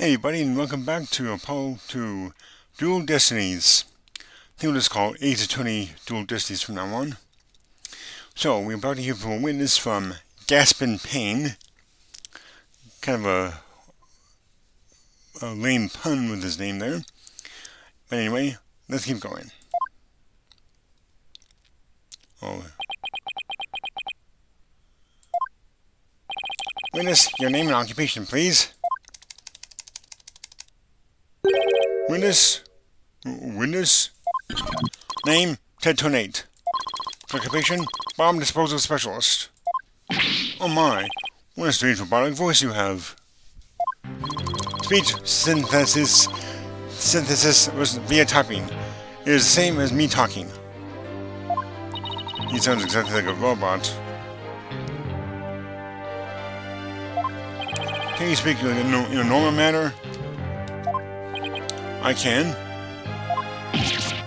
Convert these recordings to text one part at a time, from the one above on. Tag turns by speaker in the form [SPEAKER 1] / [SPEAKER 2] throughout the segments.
[SPEAKER 1] Hey everybody, and welcome back to Dual Destinies. I think we'll just call Ace Attorney Dual Destinies from now on. So, we're about to hear from a witness from Gaspin Payne. Kind of a lame pun with his name there. But anyway, let's keep going. Witness, your name and occupation, please. Witness? Name, Ted Tonate. Occupation, bomb disposal specialist. Oh my, what a strange robotic voice you have. Speech synthesis was via typing. It is the same as me talking. He sounds exactly like a robot. Can you speak in a normal manner? I can.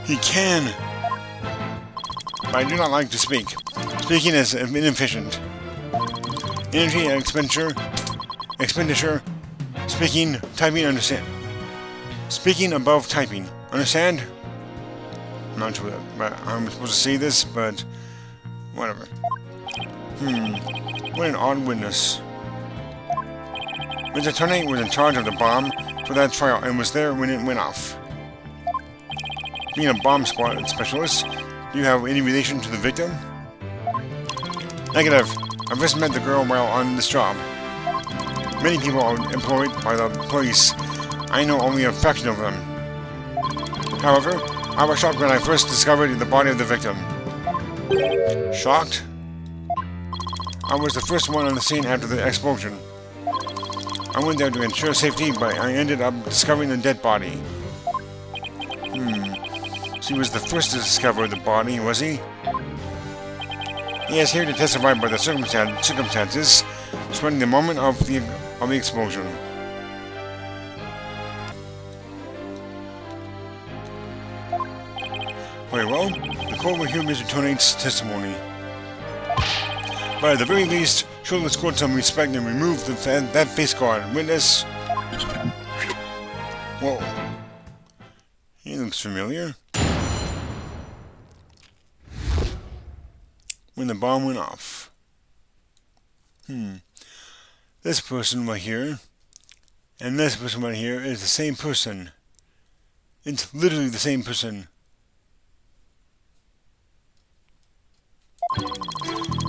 [SPEAKER 1] He can. But I do not like to speak. Speaking is inefficient. Energy expenditure. Speaking, typing, understand. Speaking above typing. Understand? I'm not sure but I'm supposed to say this, but whatever. What an odd witness. Mr. Tonate was in charge of the bomb for that trial and was there when it went off. Being a bomb squad specialist, do you have any relation to the victim? Negative. I've just met the girl while on this job. Many people are employed by the police. I know only a fraction of them. However, I was shocked when I first discovered the body of the victim. Shocked? I was the first one on the scene after the explosion. I went there to ensure safety, but I ended up discovering the dead body. So he was the first to discover the body, was he? He is here to testify by the circumstances surrounding the moment of the explosion. Very well, the court will hear Mr. Tonate's testimony. But at the very least, show this court some respect and remove that face guard. Witness. Whoa. He looks familiar. When the bomb went off. This person right here and this person right here is the same person. It's literally the same person.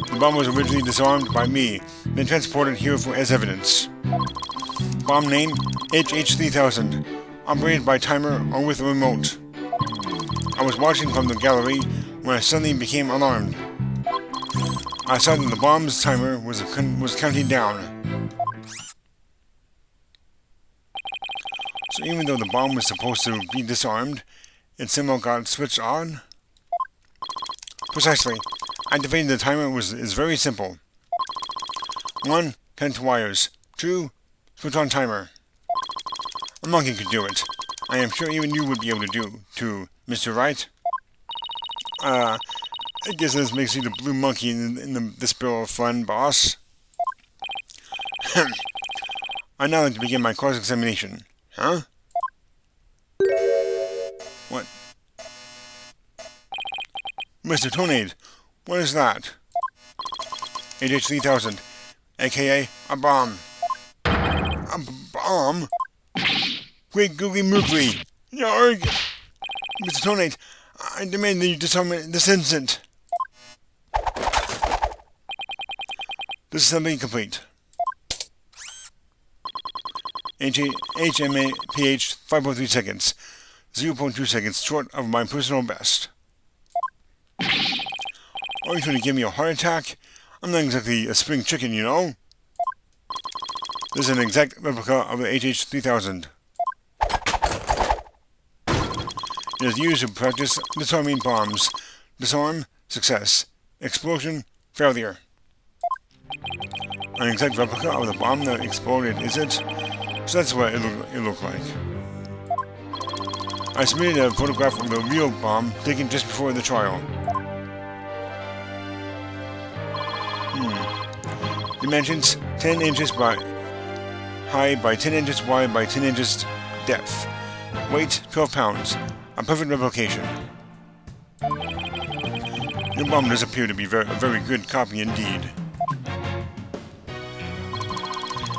[SPEAKER 1] The bomb was originally disarmed by me, then transported here as evidence. Bomb name, HH3000, operated by timer or with a remote. I was watching from the gallery when I suddenly became alarmed. I saw that the bomb's timer was counting down. So even though the bomb was supposed to be disarmed, it somehow got switched on? Precisely. Activating the timer is very simple. 1. Connect to wires. 2. Switch on timer. A monkey could do it. I am sure even you would be able to do, too, Mr. Wright. I guess this makes you the blue monkey in this bill of fun, boss. I'd now like to begin my cross-examination. Huh? What? Mr. Tonate, what is that? HH3000, aka a bomb. A bomb? Great googly moogly. Yarg! Mr. Tonate, I demand that you disarm this instant. Disassembly complete. HMAPH 5.3 seconds. 0.2 seconds short of my personal best. Are you trying to give me a heart attack? I'm not exactly a spring chicken, you know. This is an exact replica of the HH3000. It is used to practice disarming bombs. Disarm, success. Explosion, failure. An exact replica of the bomb that exploded, is it? So that's what it looked like. I submitted a photograph of the real bomb taken just before the trial. Dimensions 10 inches by high by 10 inches wide by 10 inches depth. Weight 12 pounds. A perfect replication. Your bomb does appear to be a very good copy indeed.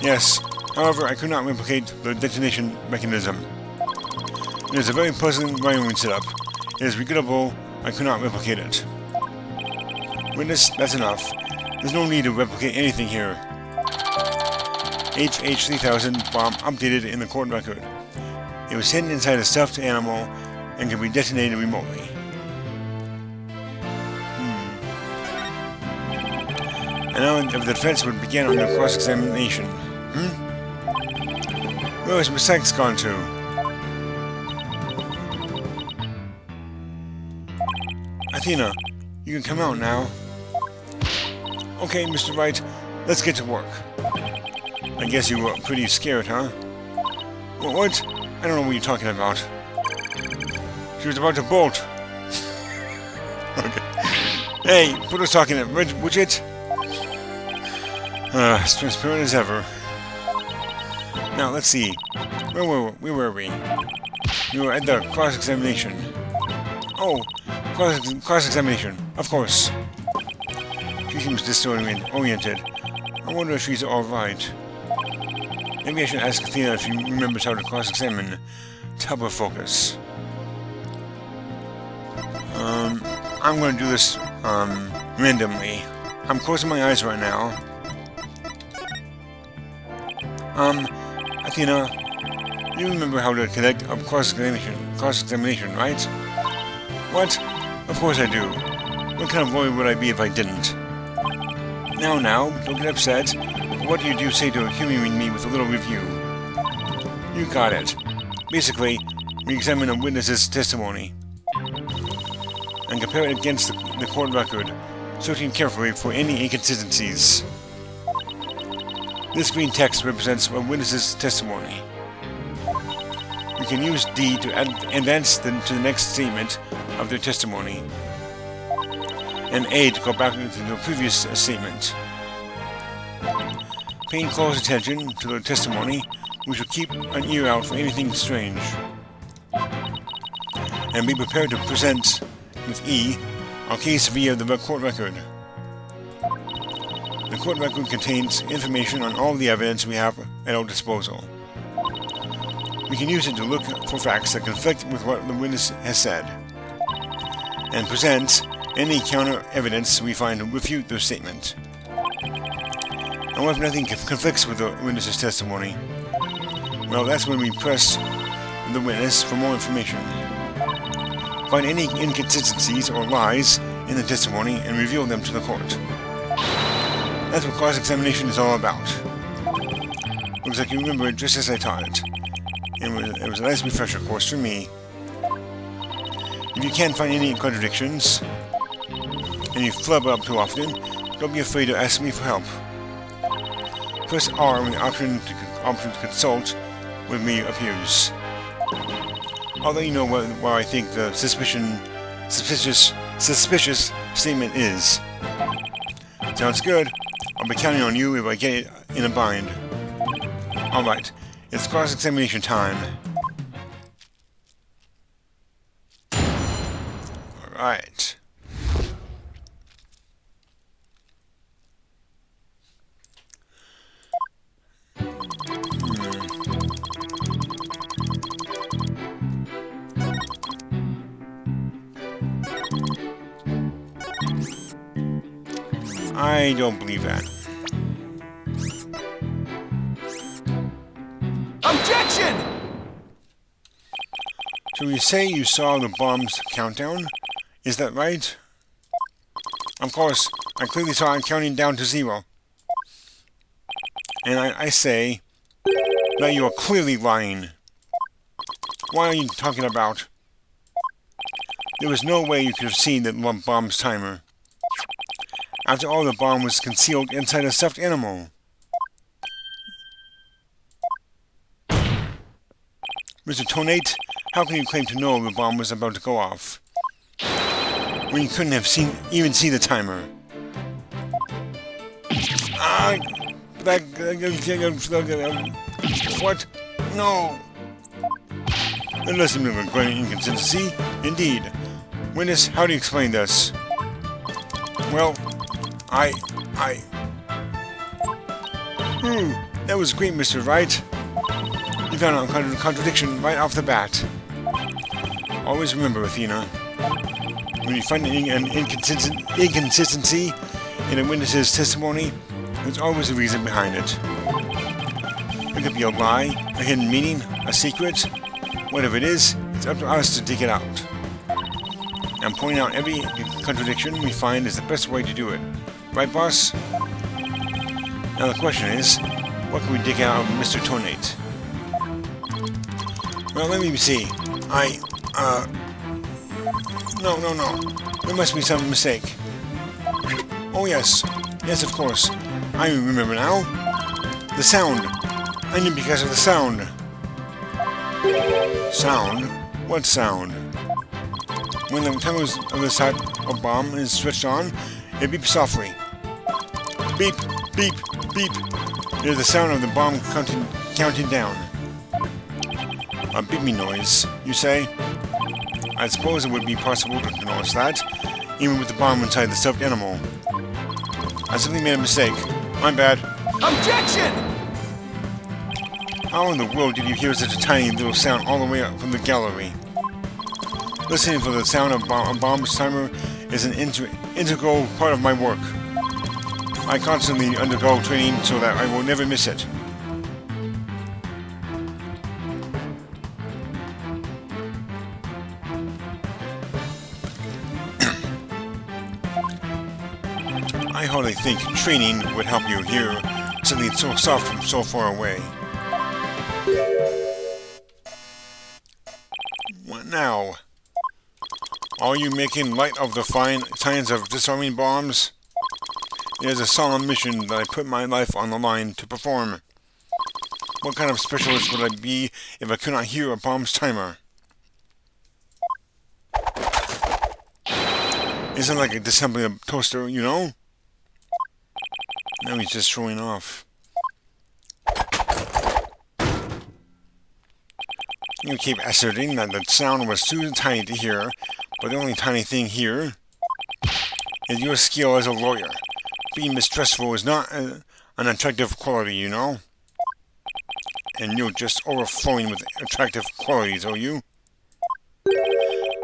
[SPEAKER 1] Yes, however, I could not replicate the detonation mechanism. It is a very puzzling wiring setup. It is regrettable I could not replicate it. Witness, that's enough. There's no need to replicate anything here. HH-3000 bomb updated in the court record. It was hidden inside a stuffed animal and can be detonated remotely. And now the defense would begin on their cross-examination. Where has Miss Sykes gone to? Athena, you can come out now. Okay, Mr. Wright, let's get to work. I guess you were pretty scared, huh? What? I don't know what you're talking about. She was about to bolt. Okay. Hey, put us talking at Widget. As transparent as ever. Now, let's see. Where were we? We were at the cross-examination. Oh, cross-examination. Of course. She seems disoriented. I wonder if she's alright. Maybe I should ask Athena if she remembers how to cross-examine to help her focus. I'm going to do this, randomly. I'm closing my eyes right now. Athena, you remember how to conduct a cross-examination, right? What? Of course I do. What kind of lawyer would I be if I didn't? Now, don't get upset. What do you say to humoring me with a little review? You got it. Basically, we examine a witness's testimony and compare it against the court record, searching carefully for any inconsistencies. This green text represents a witness's testimony. We can use D to advance to the next statement of their testimony, and A to go back to the previous statement. Paying close attention to the testimony, we should keep an ear out for anything strange, and be prepared to present with E our case via the court record. The court record contains information on all the evidence we have at our disposal. We can use it to look for facts that conflict with what the witness has said, and present any counter evidence we find to refute their statement. And what if nothing conflicts with the witness's testimony? Well, that's when we press the witness for more information. Find any inconsistencies or lies in the testimony and reveal them to the court. That's what cross-examination is all about. Looks like you remember it just as I taught it. It was a nice refresher course for me. If you can't find any contradictions, and you flub up too often, don't be afraid to ask me for help. Press R when the option to consult with me appears. I'll let you know where I think the suspicious statement is. Sounds good. I'll be counting on you if I get it in a bind. Alright, it's cross-examination time. Alright. I don't believe that.
[SPEAKER 2] Objection!
[SPEAKER 1] So you say you saw the bomb's countdown? Is that right? Of course, I clearly saw it counting down to 0. And I say that you are clearly lying. What are you talking about? There was no way you could have seen the bomb's timer. After all, the bomb was concealed inside a stuffed animal. Mr. Tonate, how can you claim to know the bomb was about to go off when you couldn't have even see the timer? But back. What? No. Unless I'm a great inconsistency. Indeed. Witness, how do you explain this? Well, that was great, Mr. Wright. You found a contradiction right off the bat. Always remember, Athena, when you find an inconsistency in a witness's testimony, there's always a reason behind it. It could be a lie, a hidden meaning, a secret. Whatever it is, it's up to us to dig it out. And pointing out every contradiction we find is the best way to do it. Right, boss? Now the question is, what can we dig out of Mr. Tonate? Well, let me see. No. There must be some mistake. Oh, yes. Yes, of course. I remember now. The sound. I knew because of the sound. Sound? What sound? When the timer of this type of bomb is switched on, it beeps softly. Beep, beep, beep. It is the sound of the bomb counting down. A beeping noise, you say? I suppose it would be possible to notice that, even with the bomb inside the stuffed animal. I simply made a mistake. My bad.
[SPEAKER 2] Objection!
[SPEAKER 1] How in the world did you hear such a tiny little sound all the way up from the gallery? Listening for the sound of a bomb's timer is an integral part of my work. I constantly undergo training so that I will never miss it. I hardly think training would help you hear something so soft from so far away. What now? Are you making light of the fine science of disarming bombs? It is a solemn mission that I put my life on the line to perform. What kind of specialist would I be if I could not hear a bomb's timer? Isn't like a disassembling a toaster, you know? Now he's just showing off. You keep asserting that the sound was too tiny to hear, but the only tiny thing here is your skill as a lawyer. Being mistrustful is not an attractive quality, you know. And you're just overflowing with attractive qualities, are you?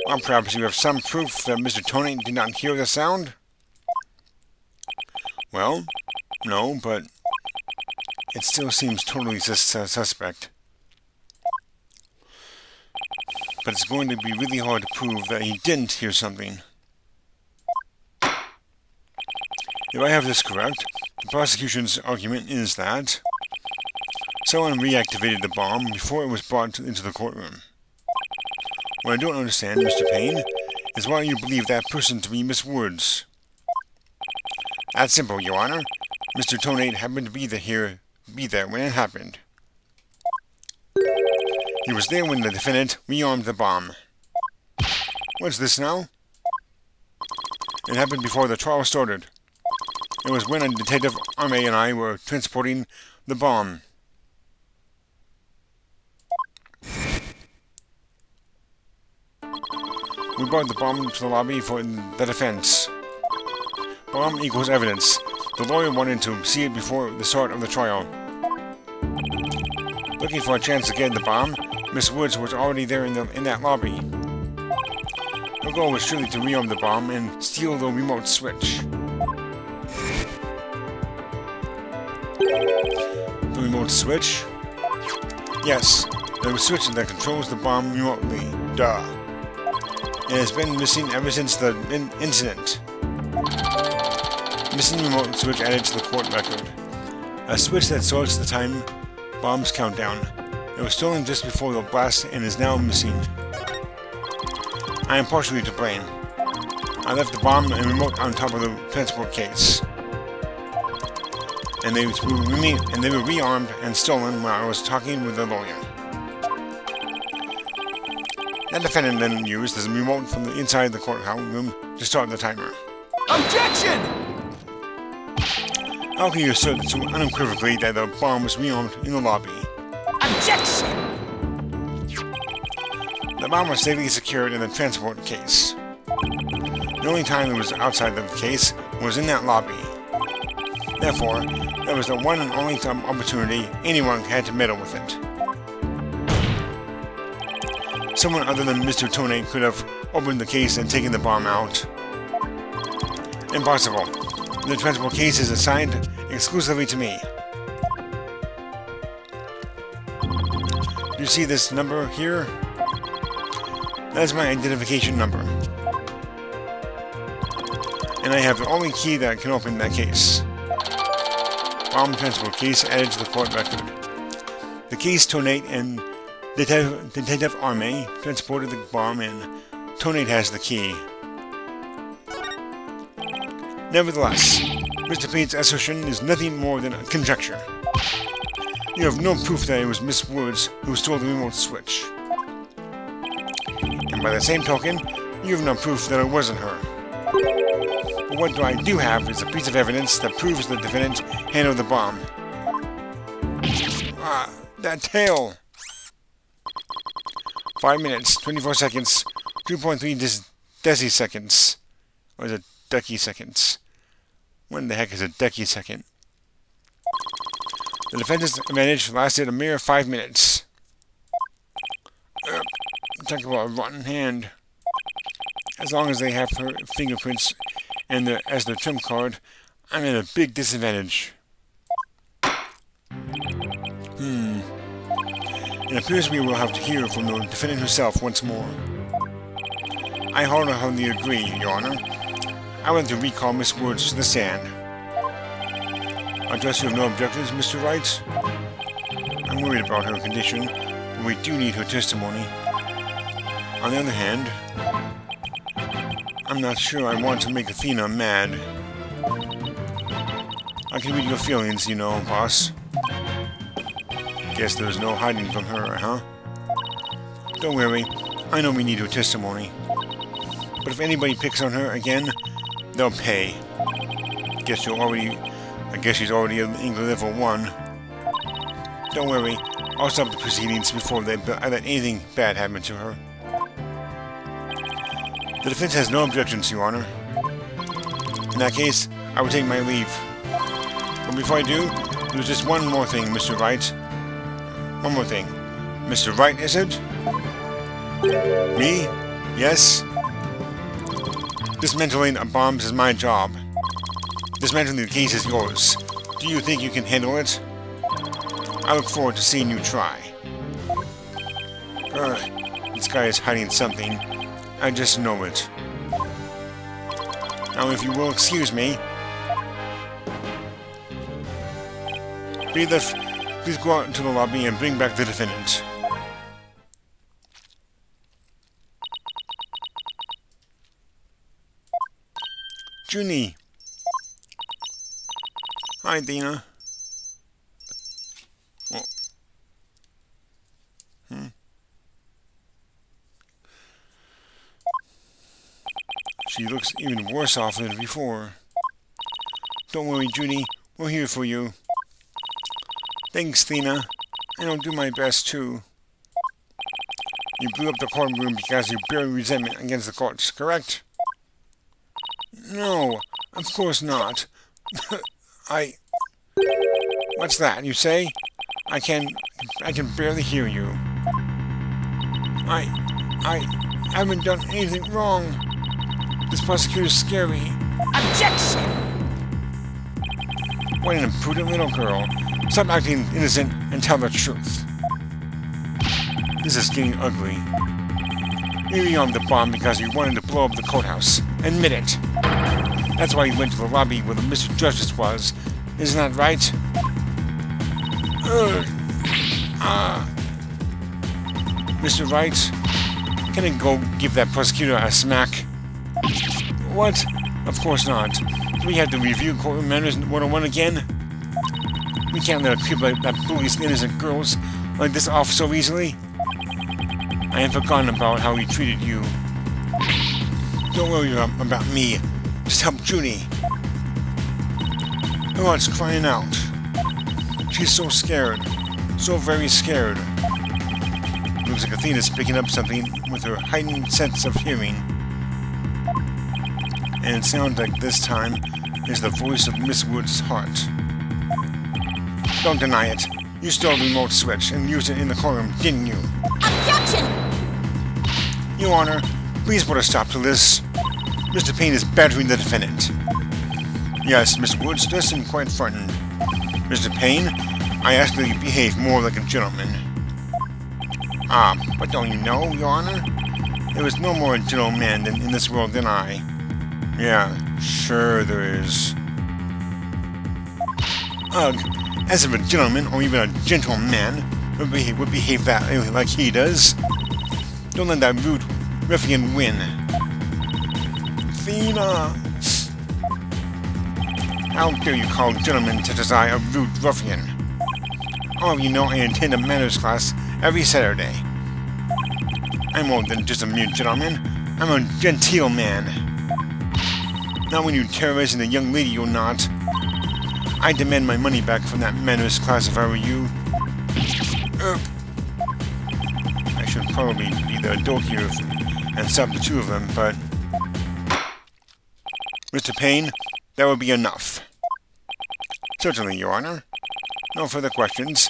[SPEAKER 1] Or perhaps you have some proof that Mr. Tony did not hear the sound? Well, no, but it still seems totally suspect. But it's going to be really hard to prove that he didn't hear something. If I have this correct, the prosecution's argument is that someone reactivated the bomb before it was brought into the courtroom. What I don't understand, Mr. Payne, is why you believe that person to be Miss Woods. That's simple, Your Honor. Mr. Tonate happened to be there when it happened. He was there when the defendant rearmed the bomb. What's this now? It happened before the trial started. It was when Detective Arme and I were transporting the bomb. We brought the bomb to the lobby for the defense. Bomb equals evidence. The lawyer wanted to see it before the start of the trial. Looking for a chance to get the bomb, Miss Woods was already there in that lobby. Her goal was surely to rearm the bomb and steal the remote switch. The remote switch? Yes, the switch that controls the bomb remotely. Duh. It has been missing ever since the incident. Missing remote switch added to the court record. A switch that starts the time bomb's countdown. It was stolen just before the blast and is now missing. I am partially to blame. I left the bomb and remote on top of the transport case. And they were rearmed and stolen while I was talking with the lawyer. That defendant then used the remote from the inside the courthouse room to start the timer.
[SPEAKER 2] Objection!
[SPEAKER 1] How can you assert so unequivocally that the bomb was rearmed in the lobby?
[SPEAKER 2] Objection!
[SPEAKER 1] The bomb was safely secured in the transport case. The only time it was outside of the case was in that lobby. Therefore, that was the one and only opportunity anyone had to meddle with it. Someone other than Mr. Tone could have opened the case and taken the bomb out. Impossible. The transport case is assigned exclusively to me. Do you see this number here? That is my identification number. And I have the only key that can open that case. Bomb transport case added to the court record. The case Tonate and Detective Arme transported the bomb in. Tonate has the key. Nevertheless, Mr. Pate's assertion is nothing more than a conjecture. You have no proof that it was Miss Woods who stole the remote switch. And by the same token, you have no proof that it wasn't her. But what I do have is a piece of evidence that proves the defendant handled the bomb. Ah, that tail! 5 minutes, 24 seconds, 2.3 deciseconds. Or is it decaseconds? When the heck is a decasecond? The defendant's advantage lasted a mere 5 minutes. Talk about a rotten hand. As long as they have her fingerprints and as their trump card, I'm at a big disadvantage. It appears we will have to hear from the defendant herself once more. I wholeheartedly agree, Your Honor. I want to recall Miss Woods to the stand. I trust you have no objections, Mr. Wright? I'm worried about her condition, but we do need her testimony. On the other hand, I'm not sure I want to make Athena mad. I can read your feelings, you know, boss. Guess there's no hiding from her, huh? Don't worry, I know we need her testimony. But if anybody picks on her again, they'll pay. I guess she's already in English level 1. Don't worry, I'll stop the proceedings before I let anything bad happen to her. The defense has no objections, Your Honor. In that case, I will take my leave. But before I do, there's just one more thing, Mr. Wright. One more thing. Mr. Wright, is it? Me? Yes? Dismantling bombs is my job. Dismantling the case is yours. Do you think you can handle it? I look forward to seeing you try. This guy is hiding something. I just know it. Now, if you will excuse me, please go out into the lobby and bring back the defendant. Junie. Hi, Dina. Oh. She looks even worse off than before. Don't worry, Junie. We're here for you. Thanks, Thena. I'll do my best, too. You blew up the courtroom because you bear resentment against the courts, correct? No, of course not. What's that, you say? I can barely hear you. I haven't done anything wrong. This prosecutor's scary.
[SPEAKER 2] Objection!
[SPEAKER 1] What an imprudent little girl. Stop acting innocent and tell the truth. This is getting ugly. You armed the bomb because you wanted to blow up the courthouse. Admit it. That's why you went to the lobby where the Mr. Justice was. Isn't that right? Mr. Wright, can I go give that prosecutor a smack? What? Of course not. Do we have to review courtroom manners 101 again? We can't let a creep like that bully innocent girls like this off so easily. I have forgotten about how he treated you. Don't worry about me. Just help Junie. Her heart's crying out. She's so scared. So very scared. Looks like Athena's picking up something with her heightened sense of hearing. And it sounds like this time is the voice of Miss Wood's heart. Don't deny it. You stole the remote switch and used it in the courtroom, didn't you?
[SPEAKER 2] Objection!
[SPEAKER 1] Your Honor, please put a stop to this. Mr. Payne is battering the defendant. Yes, Miss Woods does seem quite frightened. Mr. Payne, I ask that you behave more like a gentleman. Ah, but don't you know, Your Honor? There is no more gentleman in this world than I. Yeah, sure there is. Ugh, as if a gentleman or even a gentleman would behave that like he does. Don't let that rude ruffian win. Athena! How dare you call gentlemen such as I a rude ruffian? All of you know I attend a manners class every Saturday. I'm more than just a mere gentleman. I'm a genteel man. Not when you terrorizing a young lady or not. I demand my money back from that manners class if I were you. I should probably be the adult here and stop the two of them, but... Mr. Payne, that would be enough. Certainly, Your Honor. No further questions.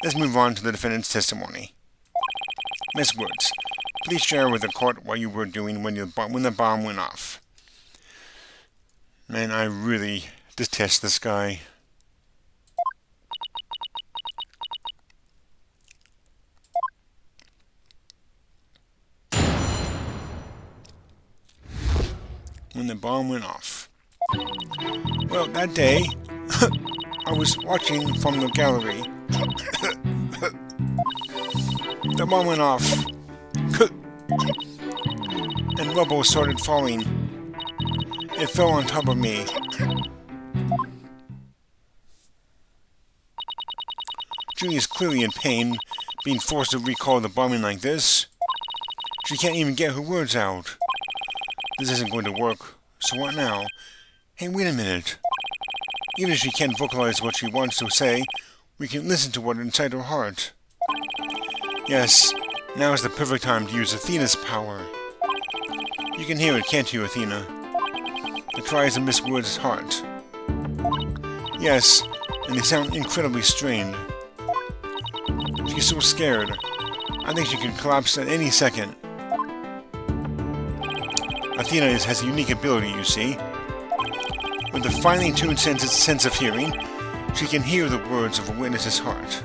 [SPEAKER 1] Let's move on to the defendant's testimony. Miss Woods, please share with the court what you were doing when the bomb went off. Man, I really detest this guy. When the bomb went off. Well, that day, I was watching from the gallery. The bomb went off. And rubble started falling. It fell on top of me. Julie is clearly in pain, being forced to recall the bombing like this. She can't even get her words out. This isn't going to work, so what now? Hey, wait a minute. Even if she can't vocalize what she wants to say, we can listen to what's inside her heart. Yes, now is the perfect time to use Athena's power. You can hear it, can't you, Athena? The cries of Miss Wood's heart. Yes, and they sound incredibly strained. She's so scared. I think she could collapse at any second. Athena has a unique ability, you see. With a finely tuned sense of hearing, she can hear the words of a witness's heart.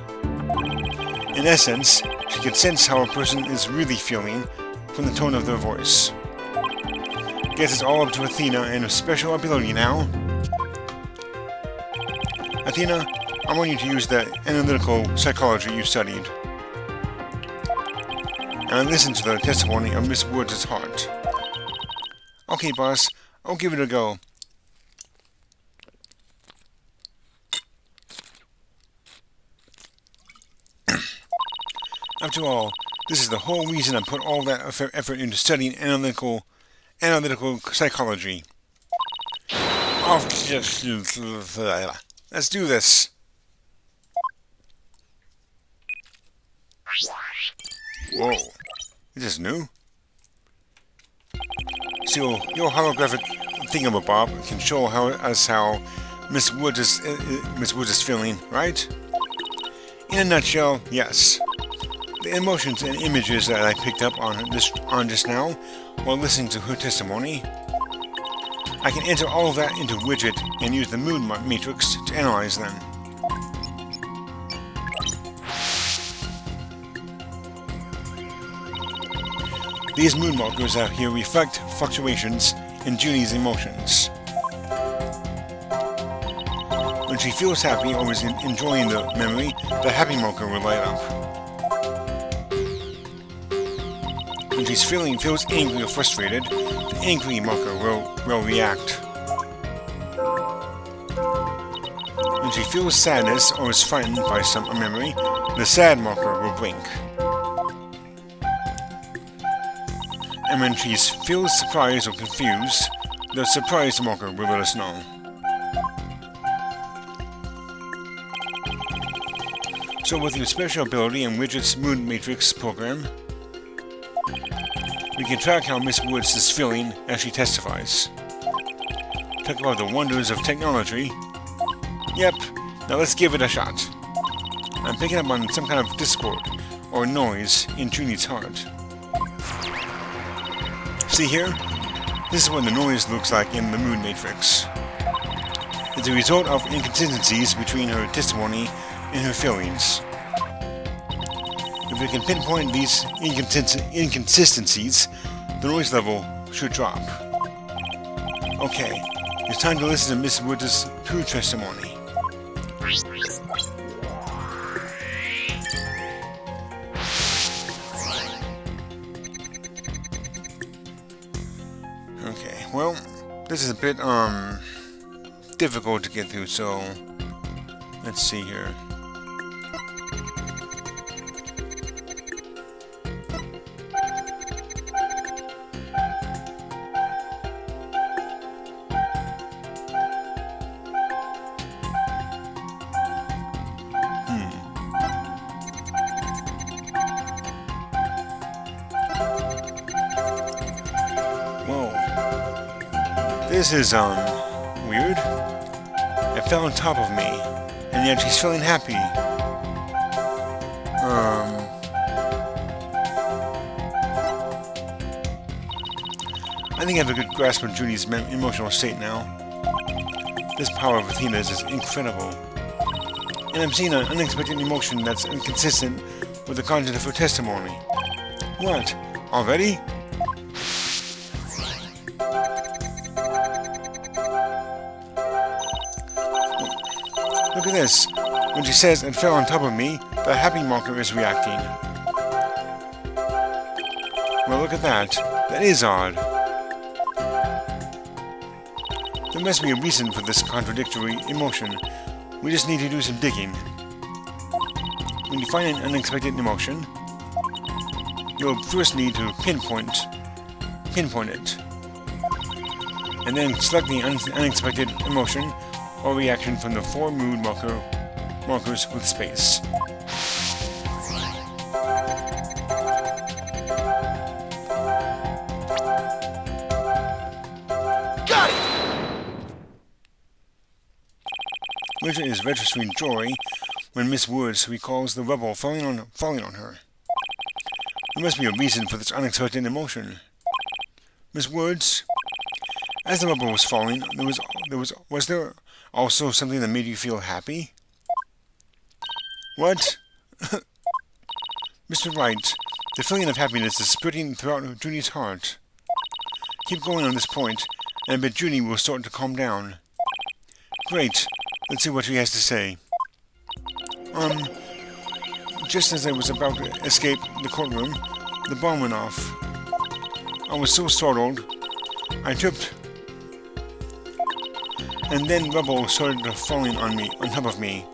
[SPEAKER 1] In essence, she can sense how a person is really feeling from the tone of their voice. Guess it's all up to Athena and her special ability now. Athena, I want you to use that analytical psychology you studied. And listen to the testimony of Miss Woods' heart. Okay, boss, I'll give it a go. After all, this is the whole reason I put all that effort into studying analytical psychology. Let's do this. Whoa, is this new? So, your holographic thingamabob can show us how Miss Woods is feeling, right? In a nutshell, yes. The emotions and images that I picked up on just now while listening to her testimony, I can enter all of that into widget and use the mood matrix to analyze them. These mood markers out here reflect fluctuations in Julie's emotions. When she feels happy or is enjoying the memory, the happy marker will light up. When she's feels angry or frustrated, the angry marker will react. When she feels sadness or is frightened by some memory, the sad marker will blink. And when she feels surprised or confused, the surprise marker will let us know. So with your special ability in Widget's Moon Matrix program, we can track how Miss Woods is feeling as she testifies. Talk about the wonders of technology. Yep, now let's give it a shot. I'm picking up on some kind of discord or noise in Junie's heart. See here? This is what the noise looks like in the Moon Matrix. It's a result of inconsistencies between her testimony and her feelings. If we can pinpoint these inconsistencies, the noise level should drop. Okay, it's time to listen to Miss Woods' true testimony. Okay, well, this is a bit, difficult to get through, so let's see here. Whoa. This is, weird. It fell on top of me, and yet she's feeling happy. I think I have a good grasp of Junie's emotional state now. This power of Athena's is incredible. And I'm seeing an unexpected emotion that's inconsistent with the content of her testimony. What? Already? Look at this. When she says it fell on top of me, the happy marker is reacting. Well, look at that. That is odd. There must be a reason for this contradictory emotion. We just need to do some digging. When you find an unexpected emotion, you'll first need to pinpoint it. And then select the unexpected emotion or reaction from the 4 mood markers with space.
[SPEAKER 2] Got it!
[SPEAKER 1] Widget is registering joy when Miss Woods recalls the rubble falling on her. There must be a reason for this unexpected emotion. Miss Woods, as the rubble was falling, was there also something that made you feel happy? What? Mr. Wright, the feeling of happiness is spreading throughout Junie's heart. Keep going on this point, and I bet Junie will start to calm down. Great. Let's see what she has to say. Just as I was about to escape the courtroom, the bomb went off. I was so startled, I tripped, and then rubble started falling on top of me.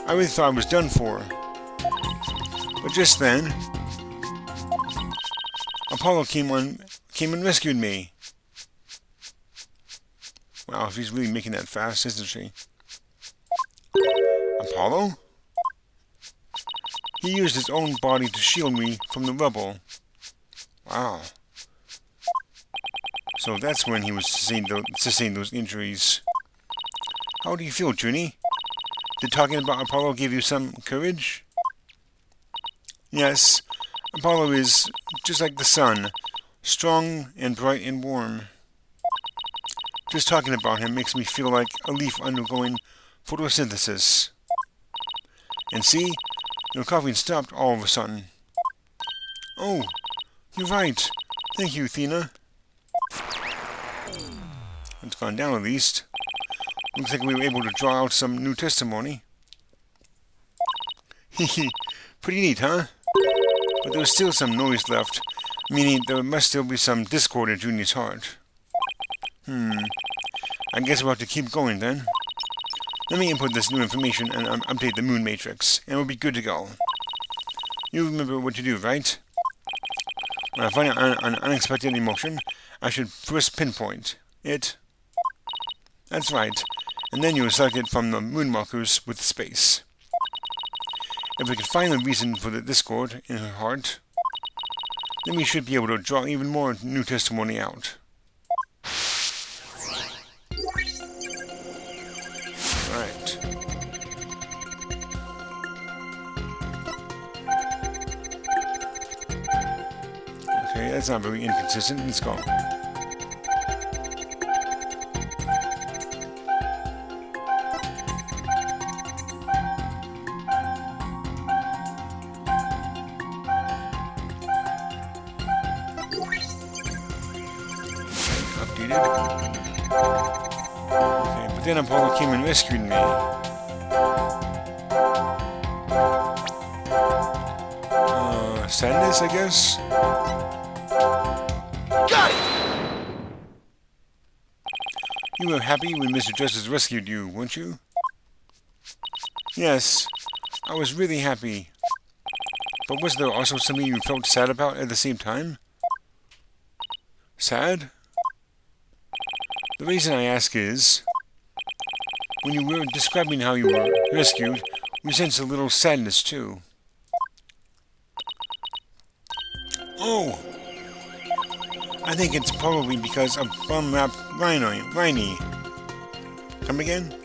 [SPEAKER 1] I really thought I was done for. But just then, Apollo came and rescued me. Wow, she's really making that fast, isn't she? Apollo? He used his own body to shield me from the rubble. Wow. So that's when he was sustained those injuries. How do you feel, Junie? Did talking about Apollo give you some courage? Yes, Apollo is just like the sun, strong and bright and warm. Just talking about him makes me feel like a leaf undergoing photosynthesis. And see, your coughing stopped all of a sudden. Oh, you're right. Thank you, Athena. It's gone down at least. Looks like we were able to draw out some new testimony. Hehe, pretty neat, huh? But there's still some noise left, meaning there must still be some discord in Junie's heart. I guess we'll have to keep going then. Let me input this new information and update the moon matrix, and we'll be good to go. You remember what to do, right? When I find an unexpected emotion, I should first pinpoint it. That's right, and then you will select it from the moon markers with space. If we can find the reason for the discord in her heart, then we should be able to draw even more new testimony out. Right. Okay, that's not very inconsistent. Let's go. Okay, but then Apollo came and rescued me. Sadness, I guess?
[SPEAKER 2] Got it!
[SPEAKER 1] You were happy when Mr. Justice rescued you, weren't you? Yes, I was really happy. But was there also something you felt sad about at the same time? Sad? The reason I ask is, when you were describing how you were rescued, we sensed a little sadness too. Oh! I think it's probably because of Bum-Rap Riney. Come again?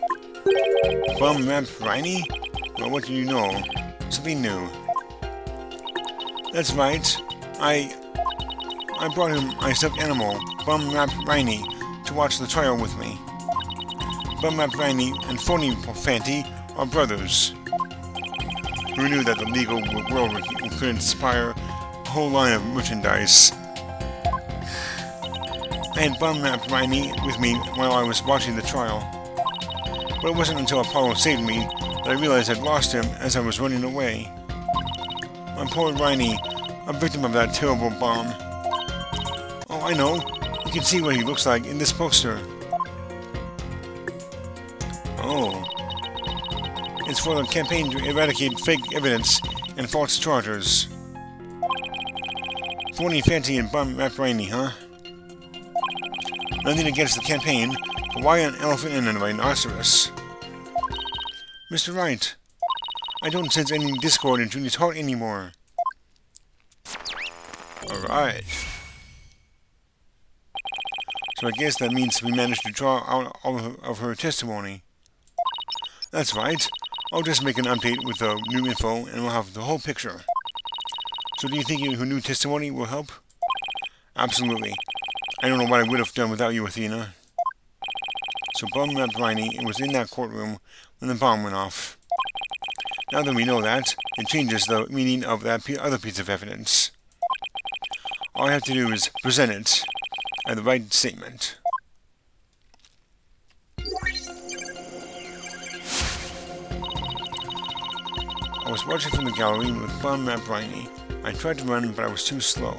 [SPEAKER 1] Bum-Rap Riney? Well, what do you know? Something new. That's right. I brought him my stuffed animal, Bum-Rap Riney, to watch the trial with me. Bum-Rap Riney and Phony Fanty are brothers. Who knew that the legal world could inspire a whole line of merchandise? I had Bum-Rap Riney with me while I was watching the trial. But it wasn't until Apollo saved me that I realized I'd lost him as I was running away. My poor Riney, a victim of that terrible bomb. Oh, I know. You can see what he looks like in this poster. Oh. It's for the campaign to eradicate fake evidence and false charters. Phony Fanty and Bum-Rap Riney, huh? Nothing against the campaign, but why an elephant and a rhinoceros? Mr. Wright, I don't sense any discord in Junie's heart anymore. Alright. So I guess that means we managed to draw out all of her testimony. That's right. I'll just make an update with the new info and we'll have the whole picture. So do you think her new testimony will help? Absolutely. I don't know what I would have done without you, Athena. So Bum-Rap Riney was in that courtroom when the bomb went off. Now that we know that, it changes the meaning of that other piece of evidence. All I have to do is present it as the right statement. I was watching from the gallery with Bum-Rap Riney. I tried to run, but I was too slow.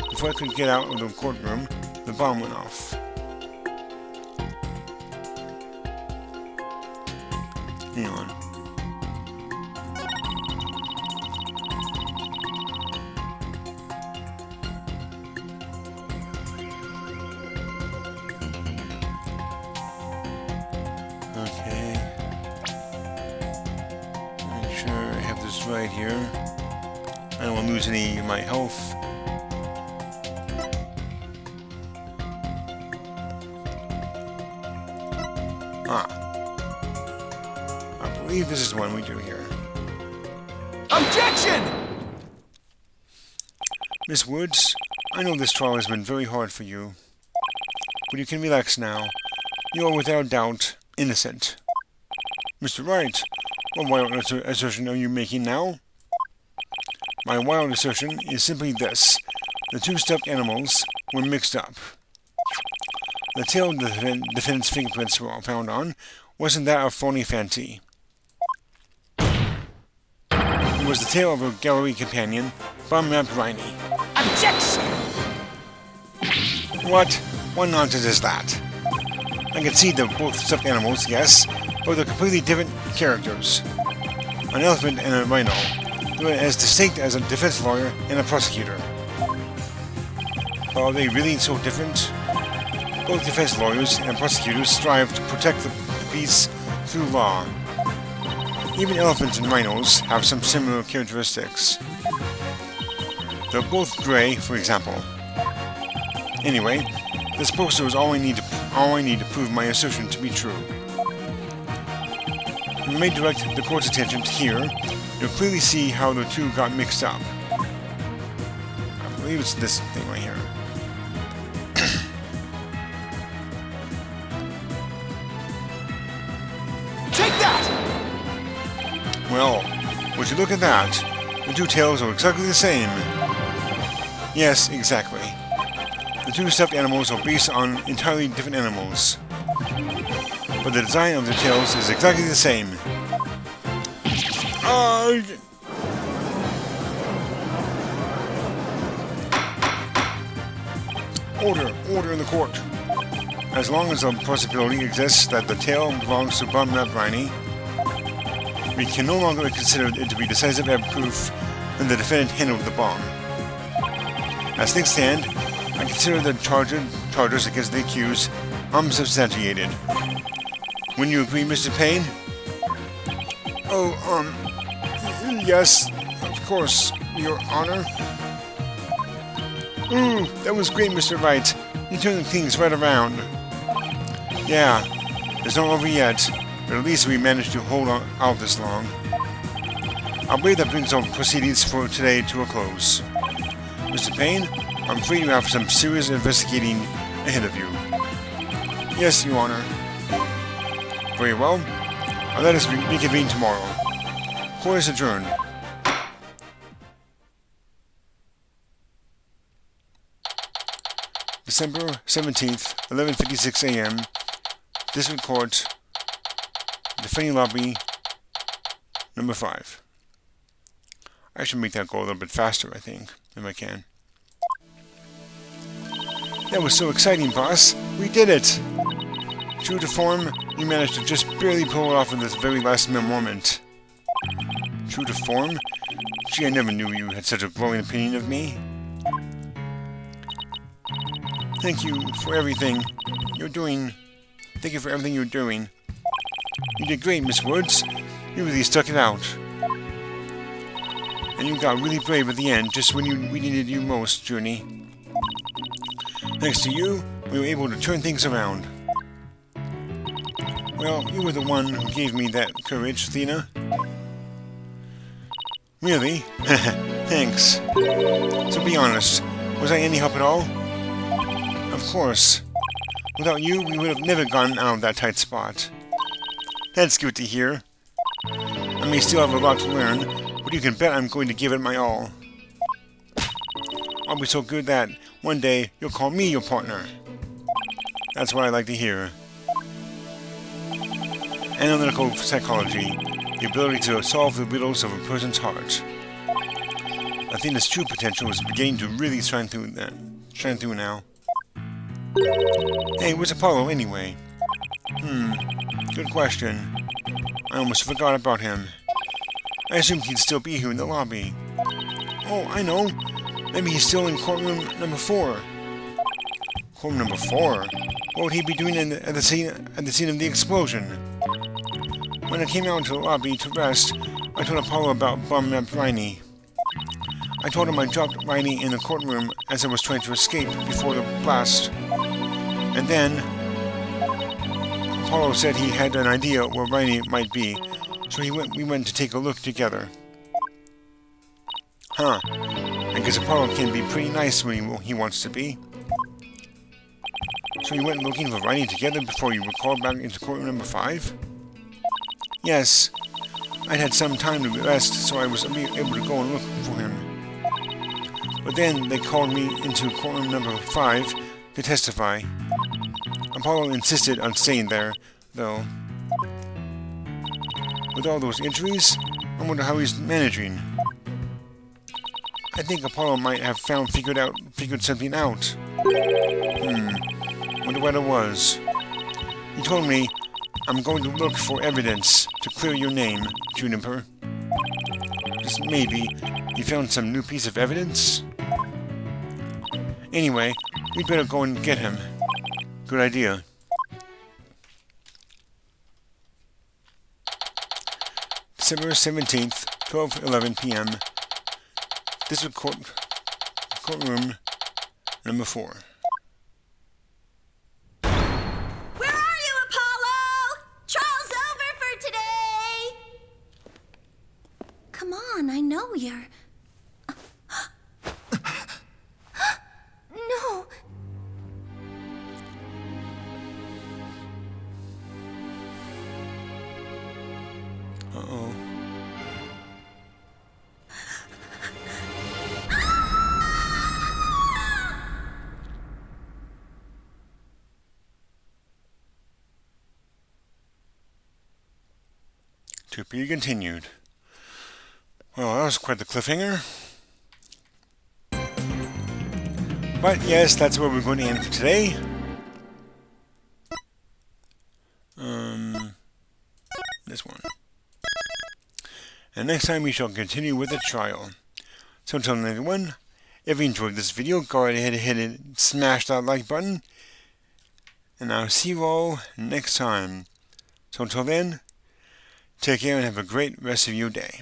[SPEAKER 1] Before I could get out of the courtroom, the bomb went off. Hang on. Okay. Make sure I have this right here. I don't want to lose any of my health. I believe this is the one we do here.
[SPEAKER 2] Objection!
[SPEAKER 1] Miss Woods, I know this trial has been very hard for you. But you can relax now. You are without doubt innocent. Mr. Wright, what wild assertion are you making now? My wild assertion is simply this. The two stuffed animals were mixed up. The tail the defendant's fingerprints were found on wasn't that of Phony Fanty. It was the tail of her gallery companion, Bum-Rap Riney.
[SPEAKER 2] Objection!
[SPEAKER 1] What? What nonsense is that? I can see they're both stuffed animals, yes, but they're completely different characters. An elephant and a rhino. They're as distinct as a defense lawyer and a prosecutor. Are they really so different? Both defense lawyers and prosecutors strive to protect the peace through law. Even elephants and rhinos have some similar characteristics. They're both gray, for example. Anyway, this poster is all I need to prove my assertion to be true. If we may direct the court's attention to here, you'll clearly see how the two got mixed up. I believe it's this thing right here.
[SPEAKER 2] Take that!
[SPEAKER 1] Well, would you look at that? The two tails are exactly the same. Yes, exactly. The two stuffed animals are based on entirely different animals. But the design of their tails is exactly the same. Order in the court. As long as the possibility exists that the tail belongs to Bum Nut Briny, we can no longer consider it to be decisive proof that the defendant handled the bomb. As things stand, I consider the charges against the accused unsubstantiated. Wouldn't you agree, Mr. Payne? Oh, yes, of course, Your Honor. Ooh, that was great, Mr. Wright. You turned things right around. Yeah, it's not over yet, but at least we managed to hold out this long. I believe that brings our proceedings for today to a close. Mr. Payne, I'm afraid you have some serious investigating ahead of you. Yes, Your Honor. Very well. Let us reconvene tomorrow. Court is adjourned. December 17th, 11:56 a.m. District Court, Defending Lobby, number 5. I should make that go a little bit faster, I think, if I can. That was so exciting, boss. We did it! True to form, you managed to just barely pull it off in this very last moment. True to form? Gee, I never knew you had such a glowing opinion of me. Thank you for everything you're doing. Thank you for everything you're doing. You did great, Miss Woods. You really stuck it out. And you got really brave at the end, just when we needed you most, Journey. Thanks to you, we were able to turn things around. Well, you were the one who gave me that courage, Athena. Really? Thanks. So be honest, was I any help at all? Of course. Without you, we would have never gotten out of that tight spot. That's good to hear. I may still have a lot to learn, but you can bet I'm going to give it my all. I'll be so good that one day you'll call me your partner. That's what I like to hear. Analytical psychology, the ability to solve the riddles of a person's heart. Athena's true potential is beginning to really shine through now. Hey, where's Apollo anyway? Good question. I almost forgot about him. I assumed he'd still be here in the lobby. Oh, I know. Maybe he's still in courtroom number 4. Courtroom number 4? What would he be doing at the scene of the explosion? When I came out into the lobby to rest, I told Apollo about Bum Nut Briny. I told him I dropped Briny in the courtroom as I was trying to escape before the blast. And then Apollo said he had an idea where Briny might be, so we went to take a look together. Huh. I guess Apollo can be pretty nice when he wants to be. So you went looking for Briny together before you were called back into courtroom number 5? Yes. I'd had some time to rest, so I was able to go and look for him. But then they called me into courtroom number 5 to testify. Apollo insisted on staying there, though. With all those injuries, I wonder how he's managing. I think Apollo might have figured something out. Wonder what it was. He told me, I'm going to look for evidence to clear your name, Juniper. Just maybe he found some new piece of evidence? Anyway, we'd better go and get him. Good idea. December 17th, 12:11 p.m. This is courtroom number 4.
[SPEAKER 3] Where are you, Apollo? Trial's over for today. Come on, I know you're... No.
[SPEAKER 1] Uh-oh. To be continued. Well, that was quite the cliffhanger. But yes, that's where we're going to end for today. This one. And next time we shall continue with the trial. So until then, everyone, if you enjoyed this video, go right ahead and hit it, smash that like button. And I'll see you all next time. So until then, take care and have a great rest of your day.